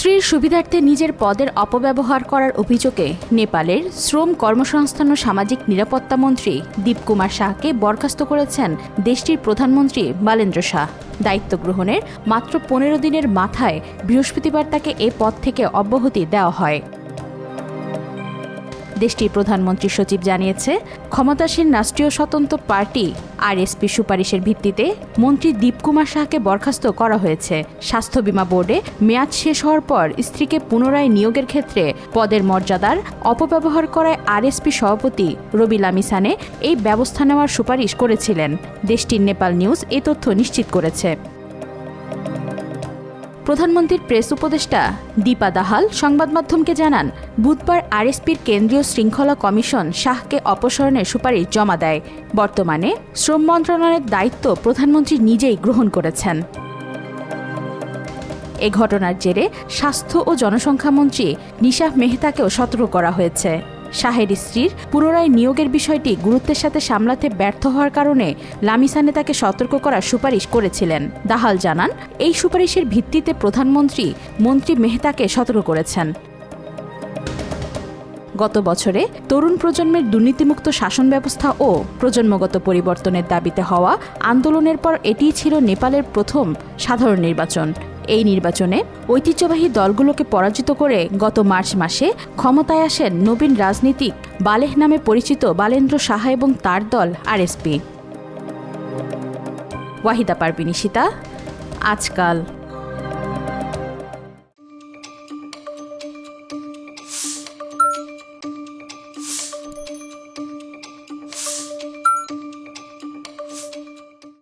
স্ত্রীর সুবিধার্থে নিজের পদের অপব্যবহার করার অভিযোগে নেপালের শ্রম কর্মসংস্থান ও সামাজিক নিরাপত্তা মন্ত্রী দীপকুমার শাহকে বরখাস্ত করেছেন দেশটির প্রধানমন্ত্রী বালেন্দ্র শাহ। দায়িত্ব গ্রহণের মাত্র ১৫ দিনের মাথায় বৃহস্পতিবার তাকে এ পদ থেকে অব্যাহতি দেওয়া হয়। দেশটির প্রধানমন্ত্রী সচিব জানিয়েছে, ক্ষমতাসীন রাষ্ট্রীয় স্বতন্ত্র পার্টি আরএসপি সুপারিশের ভিত্তিতে মন্ত্রী দীপকুমার শাহকে বরখাস্ত করা হয়েছে। স্বাস্থ্য বীমা বোর্ডে মেয়াদ শেষ হওয়ার পর স্ত্রীকে পুনরায় নিয়োগের ক্ষেত্রে পদের মর্যাদার অপব্যবহার করায় আরএসপি সভাপতি রবি লামিছানে এই ব্যবস্থা নেওয়ার সুপারিশ করেছিলেন। দেশটির নেপাল নিউজ এ তথ্য নিশ্চিত করেছে। প্রধানমন্ত্রীর প্রেস উপদেষ্টা দীপা দাহাল সংবাদ মাধ্যমকে জানান, বুধবার আরএসপির কেন্দ্রীয় শৃঙ্খলা কমিশন শাহকে অপসারণের সুপারিশ জমা দেয়। বর্তমানে শ্রম মন্ত্রণালয়ের দায়িত্ব প্রধানমন্ত্রী নিজেই গ্রহণ করেছেন। এ ঘটনার জেরে স্বাস্থ্য ও জনসংখ্যা মন্ত্রী নিশাত মেহতাকেও সতর্ক করা হয়েছে। শাহের স্ত্রীর পুনরায় নিয়োগের বিষয়টি গুরুত্বের সাথে সামলাতে ব্যর্থ হওয়ার কারণে লামিছানে তাকে সতর্ক করার সুপারিশ করেছিলেন। দাহাল জানান, এই সুপারিশের ভিত্তিতে প্রধানমন্ত্রী মন্ত্রী মেহতাকে সতর্ক করেছেন। গত বছরে তরুণ প্রজন্মের দুর্নীতিমুক্ত শাসন ব্যবস্থা ও প্রজন্মগত পরিবর্তনের দাবিতে হওয়া আন্দোলনের পর এটিই ছিল নেপালের প্রথম সাধারণ নির্বাচন। এই নির্বাচনে ঐতিহ্যবাহী দলগুলোকে পরাজিত করে গত মার্চ মাসে ক্ষমতায় আসেন নবীন রাজনীতিক বালেহ নামে পরিচিত বালেন্দ্র শাহ এবং তার দল আরএসপি। ওয়াহিদা পারভিন ঈশিতা, আজকাল।